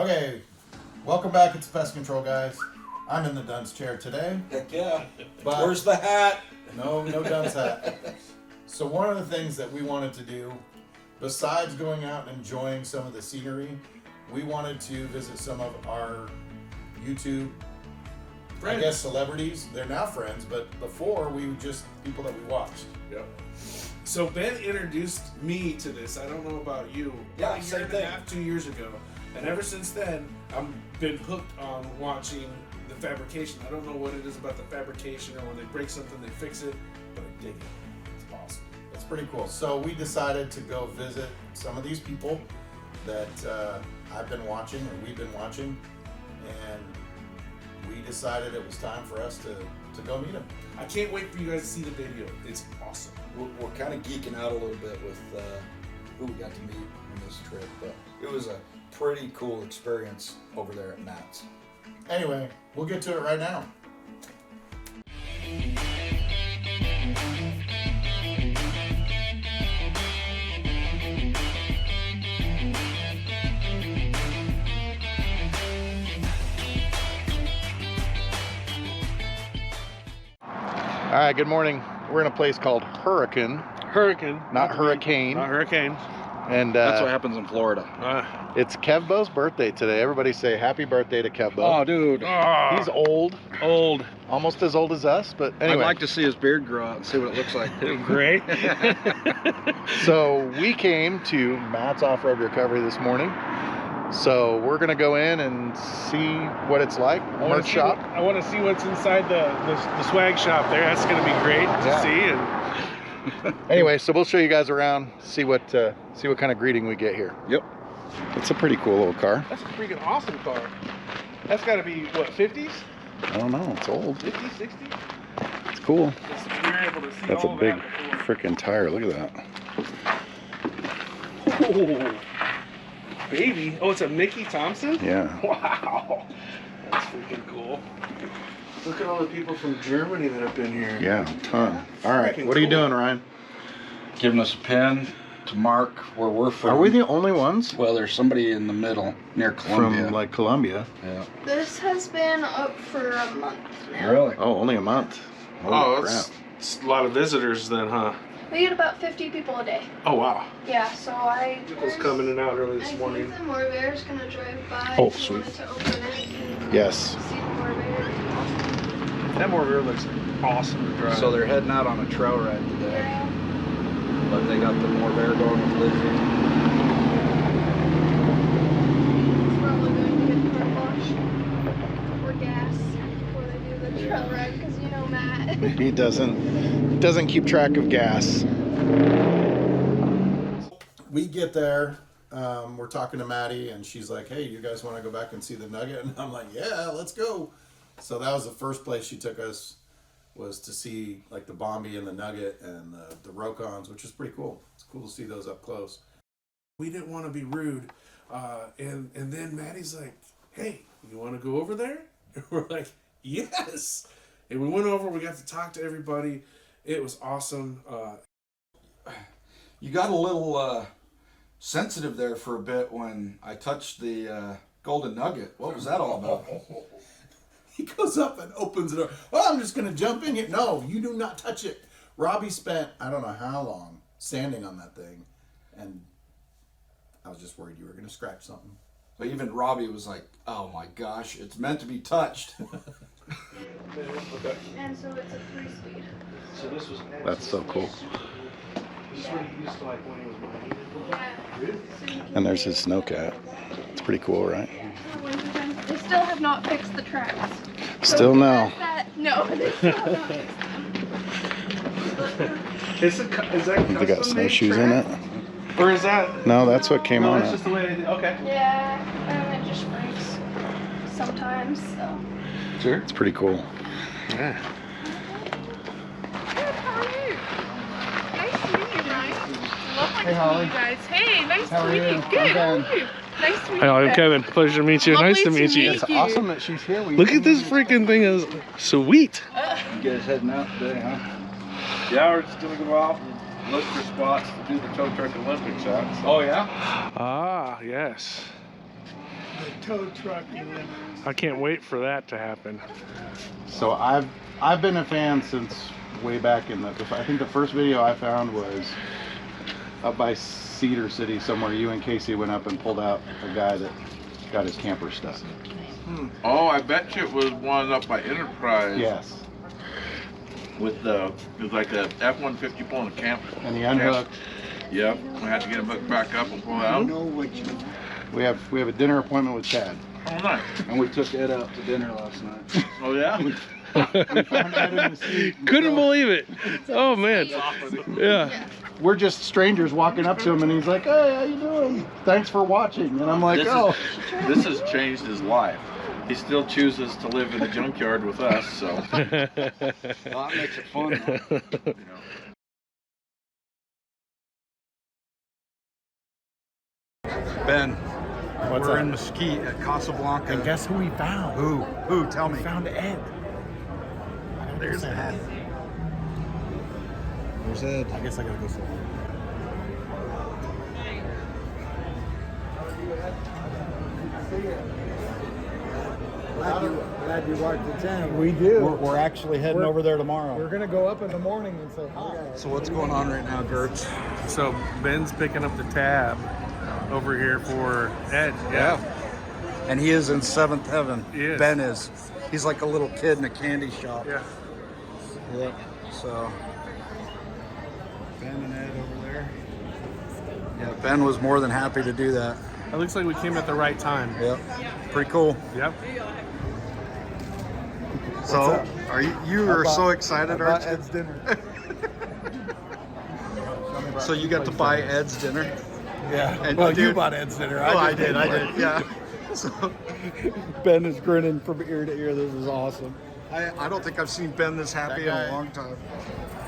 Okay, welcome back. It's Pest Control Guys. I'm in the dunce chair today. Heck yeah. But where's the hat? No dunce hat. So one of the things that we wanted to do, besides going out and enjoying some of the scenery, we wanted to visit some of our YouTube, friends. I guess celebrities. They're now friends, but before we were just people that we watched. Yep. So Ben introduced me to this. I don't know about you. Yeah, a same year and thing. a half, 2 years ago. And ever since then, I've been hooked on watching the fabrication. I don't know what it is about the fabrication or when they break something, they fix it, but I dig it. It's awesome. It's pretty cool. So we decided to go visit some of these people that I've been watching or we've been watching, and we decided it was time for us to go meet them. I can't wait for you guys to see the video. It's awesome. We're kind of geeking out a little bit with who we got to meet on this trip, but it was a pretty cool experience over there at Matt's. Anyway, we'll get to it right now. All right, good morning. We're in a place called Hurricane, not Hurricane. Not hurricane. And That's what happens in Florida. it's Kevbo's birthday today. Everybody say happy birthday to Kevbo. Oh, dude. He's old, almost as old as us, but anyway. I'd like to see his beard grow out and see what it looks like. Great. So we came to Matt's Off-Road Recovery this morning. So we're gonna go in and see what it's like. Merch shop. I want to see what's inside the swag shop there. That's going to be great to see. And Anyway, so we'll show you guys around, see what kind of greeting we get here. Yep. It's a pretty cool little car. that's a freaking awesome car. That's got to be what, 50s? I don't know, it's old. 50s, 60s? It's cool. You're able to see That's a all big of that before. freaking tire. Look at that. Oh, baby. Oh, it's a Mickey Thompson? Yeah. Wow. That's freaking cool. Look at all the people from Germany that have been here. Yeah, a ton. All right, Freaking what are you cool. doing, Ryan? Giving us a pin to mark where we're from. Are we the only ones? Well, there's somebody in the middle near Columbia. From like Columbia. Yeah. This has been up for a month now. Really? Oh, only a month. Holy crap. It's a lot of visitors then, huh? We get about 50 people a day. Oh, wow. Yeah, so People's coming in and out early I this think morning. the Morrvair is going to drive by. Oh, if you sweet. wanted to open it and Yes. see the Morrvair. That Morrvair looks awesome to drive. So they're heading out on a trail ride today. Yeah. But they got the Morrvair going with Lizzy. It's probably going to get car wash or gas before they do the trail ride because you know Matt. He doesn't keep track of gas. We get there, we're talking to Maddie, and she's like, "Hey, you guys want to go back and see the Nugget?" And I'm like, "Yeah, let's go." So that was the first place she took us, was to see like the Bombi and the Nugget and the Rokons, which is pretty cool. It's cool to see those up close. We didn't want to be rude. And then Maddie's like, "Hey, you want to go over there?" And we're like, "Yes." And we went over, we got to talk to everybody. It was awesome. You got a little sensitive there for a bit when I touched the Golden Nugget. What was that all about? He goes up and opens the door. "Oh, I'm just going to jump in here." No, you do not touch it. Robbie spent, I don't know how long, standing on that thing. And I was just worried you were going to scratch something. But even Robbie was like, "Oh my gosh, it's meant to be touched." Okay. And so it's a 3-speed. So this was. That's so cool. This is what he used to like when he was mining. Yeah. So you can And there's do his snowcat. It's pretty cool, right? for wintertime. They still have not fixed the tracks. Still no. No, they still have not fixed them. Is that They got snowshoes in it. Or is that? No, that's what came No, on that's it. just the way they did. Okay. Yeah, and it just breaks sometimes, so. Sure. It's pretty cool. Yeah. Good, how are you? Nice to meet you, Ryan. Lovely Hey, to Holly. meet you guys. Hey, nice How to are meet you? you. Good, I'm how are Ben. you? Nice to meet Hi, you. I'm Kevin. Pleasure to meet you. Lovely Nice to to meet you. meet It's you. awesome that she's here. Look at this freaking thing is sweet. You guys heading out today, huh? Yeah, we're just gonna go out and look for spots to do the tow truck Olympic shots. Oh yeah? Ah, yes. tow truck in. I can't wait for that to happen. So I've been a fan since way back in I think the first video I found was up by Cedar City somewhere. You and Casey went up and pulled out a guy that got his camper stuck. Oh, I bet you it was one up by Enterprise. Yes. With it was like a F-150 pulling a camp. And he unhooked. Yep. I had to get him hooked back up and pull out. know which one. We have a dinner appointment with Chad. Oh, nice. And we took Ed out to dinner last night. Oh, yeah? We found Ed in the seat. Couldn't believe it. Oh man. Yeah. We're just strangers walking up to him, and he's like, "Hey, how you doing? Thanks for watching." And I'm like, "Oh." This has changed his life. He still chooses to live in the junkyard with us, so. Well, that makes it fun, though. You know. Ben, What's we're up? in Mesquite at Casablanca. And guess who we found? Who? Tell me. We found Ed. There's Ed. There's Ed. I guess I gotta go slow. Glad you watched the channel. We do. We're actually heading over there tomorrow. We're gonna go up in the morning and say hi. So what's going on right now, Gertz? So Ben's picking up the tab over here for Ed. Yeah. And he is in seventh heaven. He is. Ben is. He's like a little kid in a candy shop. Yeah. Yep. So Ben and Ed over there. Yeah, Ben was more than happy to do that. It looks like we came at the right time. Yep. Pretty cool. Yep. So, are you are so excited, About aren't you? Ed's dinner. So you got to buy Ed's dinner? Yeah. And well, you dude- bought Ed's dinner. Oh, I just paid did, for it. yeah. So Ben is grinning from ear to ear. This is awesome. I don't think I've seen Ben this happy in a long time.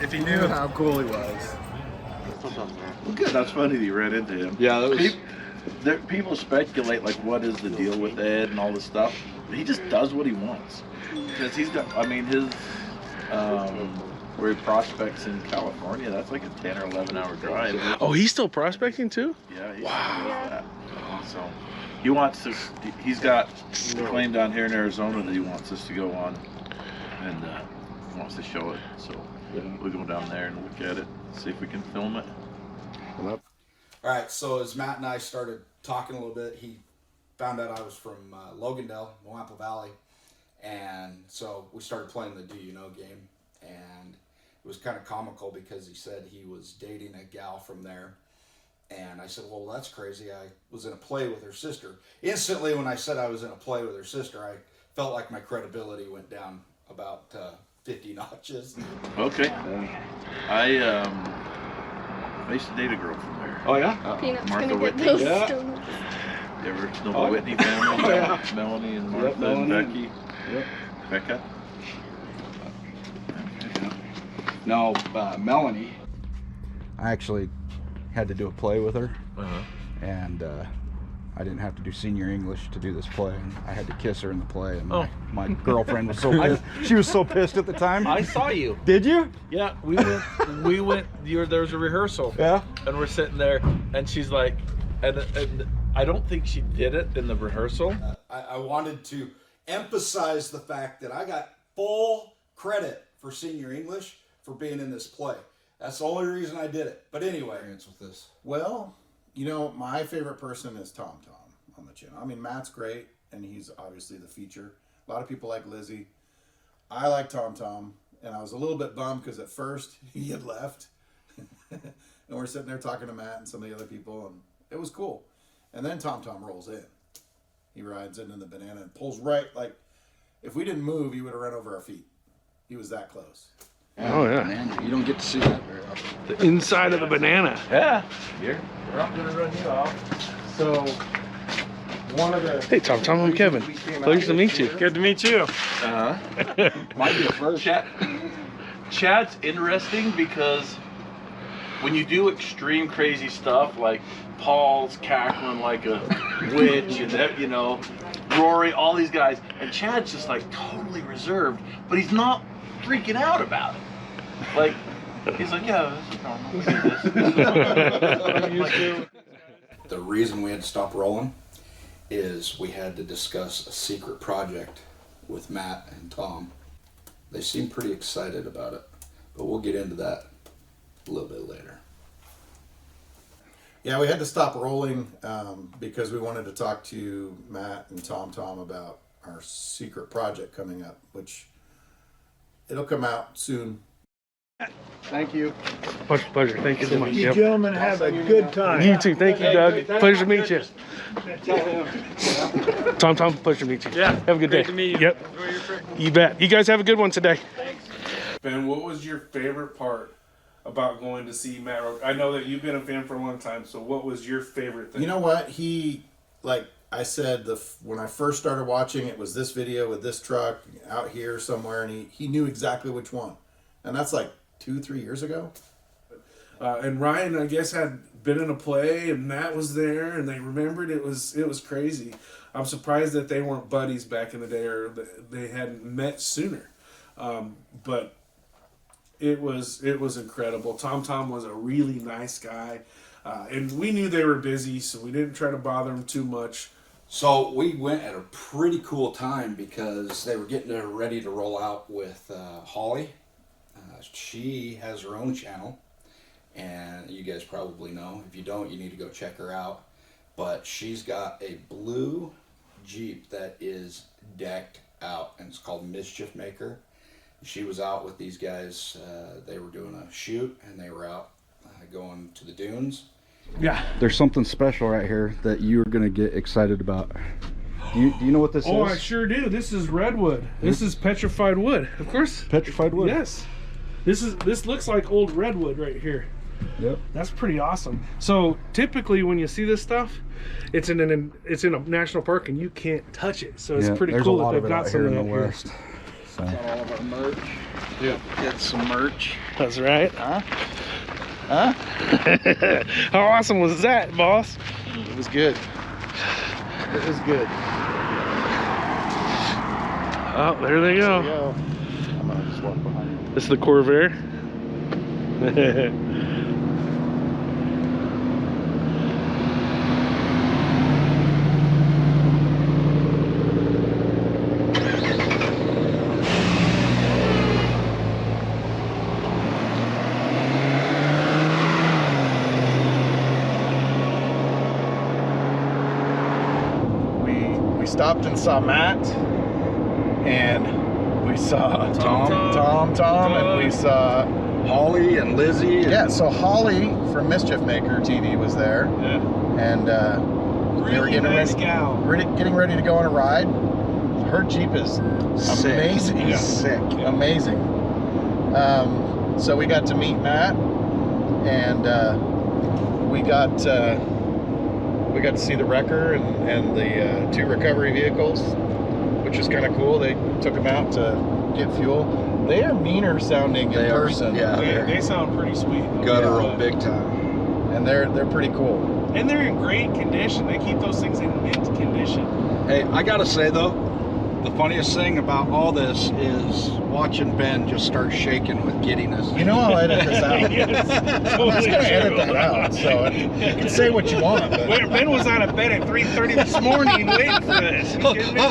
If he knew how cool he was. Well, good. That's funny that you ran into him. Yeah, that was. People speculate, like, what is the deal with Ed and all this stuff. He just does what he wants. Because he's got, I mean, his, where he prospects in California, that's like a 10 or 11 hour drive. Oh, he's still prospecting too? Yeah, he's that. So he wants to, he's got a claim down here in Arizona that he wants us to go on, and wants to show it. So we'll go down there and look at it, see if we can film it. All right, so as Matt and I started talking a little bit, he found out I was from Logandale, Moampa Valley, and so we started playing the Do You Know game, and it was kind of comical because he said he was dating a gal from there, and I said, well, that's crazy. I was in a play with her sister. Instantly, when I said I was in a play with her sister, I felt like my credibility went down about 50 notches. Okay. I used to date a girl from there. Oh, yeah? Peanut's Martha gonna get Whitney. those Yeah. donuts. You ever know the Whitney family? Oh, yeah. Melanie and Martha and Melanie. Becky. Yep. Becca. No, Melanie. I actually had to do a play with her, and I didn't have to do senior English to do this play. And I had to kiss her in the play, and my girlfriend was so pissed. She was so pissed at the time. I saw you. Did you? Yeah, we went. There was a rehearsal. Yeah. And we're sitting there, and she's like, and I don't think she did it in the rehearsal. I wanted to emphasize the fact that I got full credit for senior English for being in this play. That's the only reason I did it. But anyway, with this. Well, you know, my favorite person is TomTom on the channel. I mean, Matt's great, and he's obviously the feature. A lot of people like Lizzy. I like TomTom, and I was a little bit bummed because at first he had left. And we're sitting there talking to Matt and some of the other people, and it was cool. And then TomTom rolls in. He rides in the banana and pulls right, like, if we didn't move, he would have run over our feet. He was that close. Oh, yeah. Man, you don't get to see that very often. The inside of the banana. Yeah. We're not gonna run you off. So, one of the... Hey, TomTom, I'm Kevin. Pleasure to meet you. Good to meet you. Might be the first. Chad's interesting because when you do extreme crazy stuff like Paul's cackling like a witch and that, you know, Rory, all these guys, and Chad's just like totally reserved, but he's not freaking out about it. Like, he's like, yeah, this is normal. We do this. The reason we had to stop rolling is we had to discuss a secret project with Matt and Tom. They seem pretty excited about it, but we'll get into that a little bit later. Yeah, we had to stop rolling because we wanted to talk to Matt and TomTom about our secret project coming up, which it'll come out soon. Thank you. Much pleasure. Thank you so much. You Yep. gentlemen have a good time. You too. Thank you, Doug. Pleasure to meet you. Tell him. TomTom, pleasure to meet you. Yeah. Have a good day. To meet you. Yep. Enjoy your trip. You bet. You guys have a good one today. Ben, what was your favorite part about going to see Matt Rokons? I know that you've been a fan for a long time, so what was your favorite thing? You know what? He, like I said, when I first started watching, it was this video with this truck out here somewhere, and he knew exactly which one. And that's like 2-3 years ago. And Ryan, I guess, had been in a play, and Matt was there, and they remembered. It was crazy. I'm surprised that they weren't buddies back in the day, or that they hadn't met sooner. But it was incredible. TomTom was a really nice guy, and we knew they were busy, so we didn't try to bother them too much. So we went at a pretty cool time because they were getting ready to roll out with Holly. She has her own channel, and you guys probably know. If you don't, you need to go check her out. But she's got a blue Jeep that is decked out, and it's called Mischief Maker. She was out with these guys. They were doing a shoot, and they were out going to the dunes. Yeah. There's something special right here that you're going to get excited about. Do you know what this is? Oh, I sure do. This is redwood. This is petrified wood, of course. Petrified wood? Yes. This looks like old redwood right here. Yep. That's pretty awesome. So typically when you see this stuff, it's in a national park and you can't touch it. So it's pretty cool that they've got some of that here. West. So. Got all of our merch. Yeah. Get some merch. That's right. Huh? Huh? How awesome was that, boss? It was good. It was good. Oh, there they go. There we go. I'm gonna just walk behind you. This is the Morrvair. We stopped and saw Matt, and we saw TomTom, and we saw Holly and Lizzy. Yeah, so Holly from Mischief Maker TV was there. Yeah. And they were Really getting nice ready, gal. getting ready to go on a ride. Her Jeep is Sick. amazing. Yeah. Sick. Amazing. So we got to meet Matt, and we got to see the wrecker and the 2 recovery vehicles, which was kind of cool. They took them out to get fuel. They are meaner sounding in person. Yeah, They sound pretty sweet. guttural big time. And they're pretty cool. And they're in great condition. They keep those things in mint condition. Hey, I gotta say though, the funniest thing about all this is watching Ben just start shaking with giddiness. You know I'll edit this out. Yes, I'm just totally gonna edit true. that out, so you can say what you want. But Ben was out of bed at 3:30 this morning waiting for this. You kidding me?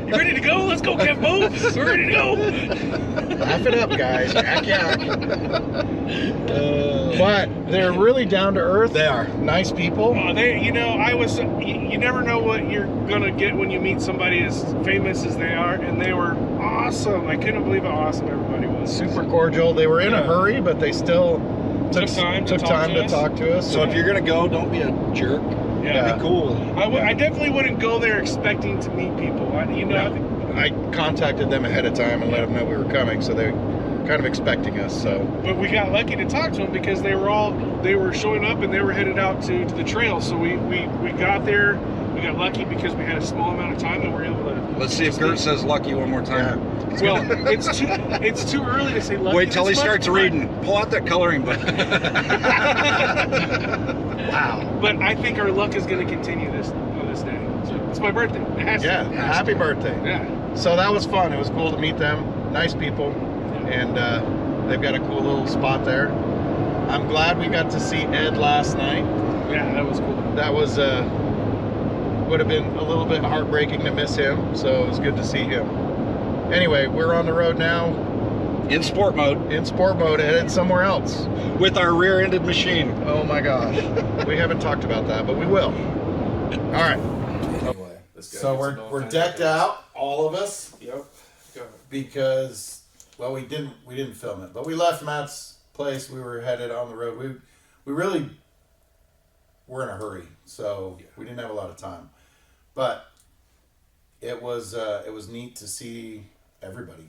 You ready to go? Let's go, Kev Bo. We're ready to go. laugh it up, guys. Yak yak. But they're really down to earth. They are. Nice people. You never know what you're gonna get when you meet somebody as famous as they are, and they were awesome. I couldn't believe how awesome everybody was. Super cordial. They were in a hurry, but they still took time to talk to us. So if you're gonna go, don't be a jerk. Yeah. Be cool. I definitely wouldn't go there expecting to meet people. I contacted them ahead of time and let them know we were coming, so they were kind of expecting us. So, but we got lucky to talk to them because they were showing up and they were headed out to the trail. So we got there. We got lucky because we had a small amount of time and we were able to. Let's see if Gert says lucky one more time. Yeah. Well, it's too early to say lucky. Wait till he this much, starts reading. Pull out that coloring book. wow. But I think our luck is going to continue on this day. So it's my birthday. It has to. Yeah. Happy birthday. Yeah. So that was fun. It was cool to meet them. Nice people. And they've got a cool little spot there. I'm glad we got to see Ed last night. Yeah, that was cool. That was would have been a little bit heartbreaking to miss him, so it was good to see him. Anyway, we're on the road now. In sport mode. In sport mode, headed somewhere else. With our rear-ended machine. Oh my gosh. We haven't talked about that, but we will. All right. Anyway, So we're decked out, all of us. Yep. Because, well, we didn't film it, but we left Matt's place. We were headed on the road. We really were in a hurry, so we didn't have a lot of time. But it was neat to see everybody.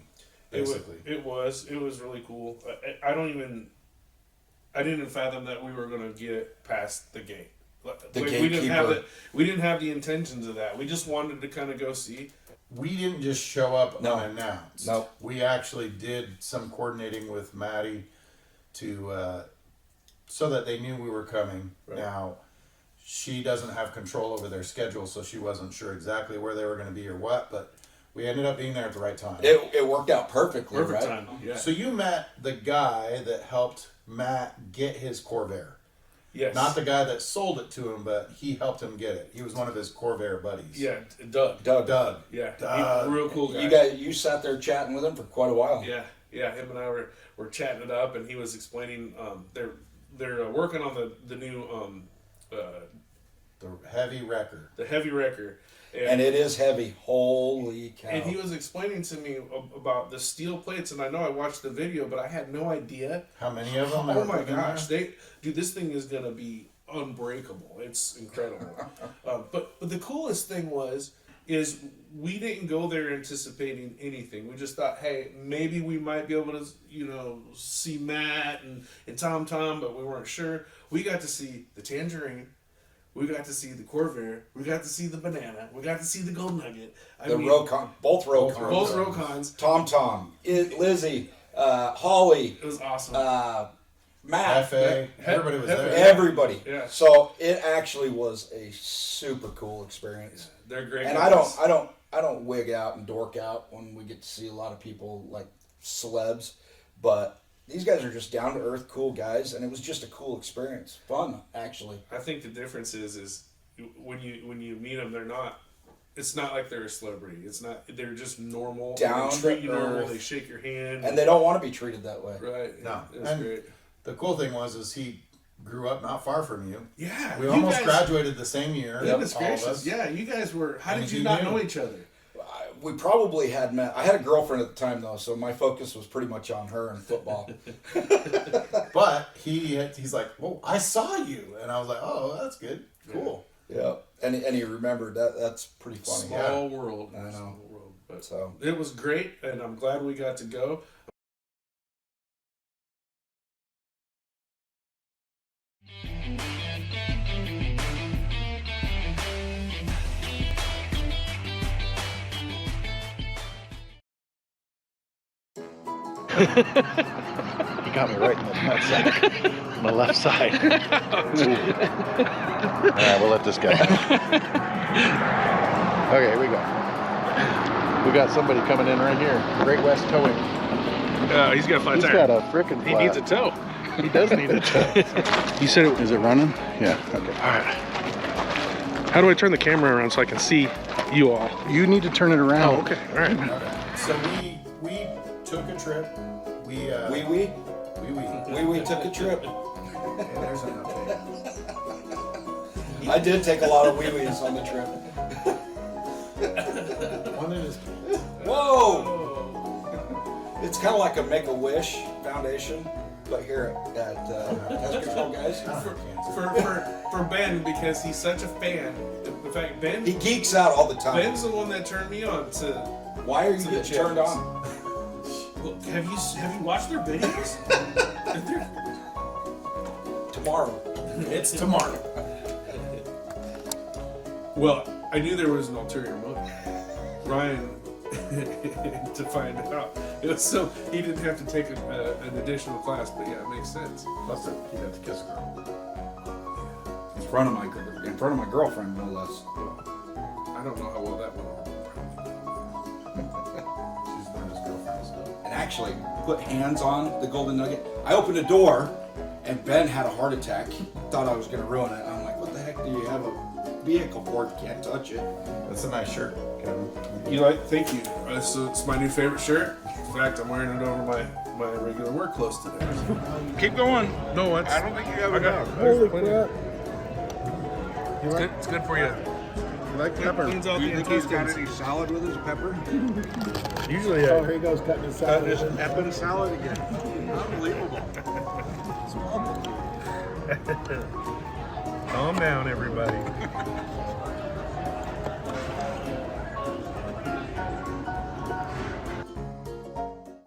Basically, it was really cool. I didn't fathom that we were going to get past the gate. We didn't have the intentions of that. We just wanted to kind of go see. We didn't just show up unannounced. Nope. We actually did some coordinating with Maddy to so that they knew we were coming. Right. Now, she doesn't have control over their schedule, so she wasn't sure exactly where they were going to be or what, but we ended up being there at the right time. It worked out perfectly, Perfect right? time, yeah. So you met the guy that helped Matt get his Morrvair. Yes. Not the guy that sold it to him, but he helped him get it. He was one of his Morrvair buddies. Yeah, Doug. Doug. Yeah, Doug. real cool guy. You sat there chatting with him for quite a while. Yeah. Him and I were chatting it up, and he was explaining they're working on the new the heavy wrecker. The heavy wrecker. And it is heavy. Holy cow. And he was explaining to me about the steel plates, and I know I watched the video, but I had no idea how many of them. Oh my gosh, this thing is gonna be unbreakable. It's incredible. But the coolest thing is we didn't go there anticipating anything. We just thought, hey, maybe we might be able to, see Matt and TomTom, but we weren't sure. We got to see the Tangerine. We got to see the Morrvair. We got to see the banana. We got to see the Golden Nugget. Both Rokons. Both Rokons. TomTom, Lizzy, Holly. It was awesome. Matt. Jefe. Everybody was there. Everybody. Yeah. So it actually was a super cool experience. Yeah, they're great. And guys. I don't wig out and dork out when we get to see a lot of people like celebs, but these guys are just down to earth, cool guys, and it was just a cool experience. Fun, actually. I think the difference is when you meet them, it's not like they're a celebrity. It's not. They're just normal. Down they treat you to normal. earth. They shake your hand, and they don't want to be treated that way. Right? No, it was great. The cool thing was he grew up not far from you. Yeah, we almost graduated the same year. Goodness gracious! Yeah, you guys were. How did you not know each other? We probably had met. I had a girlfriend at the time though, so my focus was pretty much on her and football. But he's like, "Whoa, I saw you," and I was like, "Oh, that's good, cool." Yeah, and he remembered that. That's pretty funny. Small world. I know. Small world. But so it was great, and I'm glad we got to go. You got me right in the nutsack. My left side. Alright, we'll let this guy. Okay, here we go. We got somebody coming in right here. Great West Towing. He's got a flat tire. He's got a frickin' flat. He needs a tow. He does need a tow. You said it. Is it running? Yeah, okay. Alright. How do I turn the camera around so I can see you all? You need to turn it around. Oh, okay. Alright. So we took a trip. We took a trip. And there's an update. I did take a lot of wee-wees on the trip. One in his Whoa! It's kind of like a Make-A-Wish Foundation, but here at Pest Control Guys. For Ben, because he's such a fan. In fact, Ben... He geeks out all the time. Ben's the one that turned me on to... Why are you getting turned on? Have you watched their videos? Tomorrow. It's tomorrow. Well, I knew there was an ulterior motive. Ryan, to find out. It was so he didn't have to take an additional class, but yeah, it makes sense. Plus, he got to kiss a girl. In front of my girlfriend, no less. I don't know how well that went on. She's one of his girlfriends. And actually, put hands on the Golden Nugget. I opened the door, and Ben had a heart attack. He thought I was going to ruin it. I'm like, what the heck do you have a vehicle for it. You can't touch it. That's a nice shirt, Kevin. You like? Thank you. It's my new favorite shirt. In fact, I'm wearing it over my regular work clothes today. Keep going. No, it's. I don't think you have enough. Holy crap. It's good for you. You like pepper? Cleans out Do the you think he's got intestines. any salad with his pepper? Usually, here he goes cutting his salad. This Eppin salad again. Unbelievable. Calm down, everybody.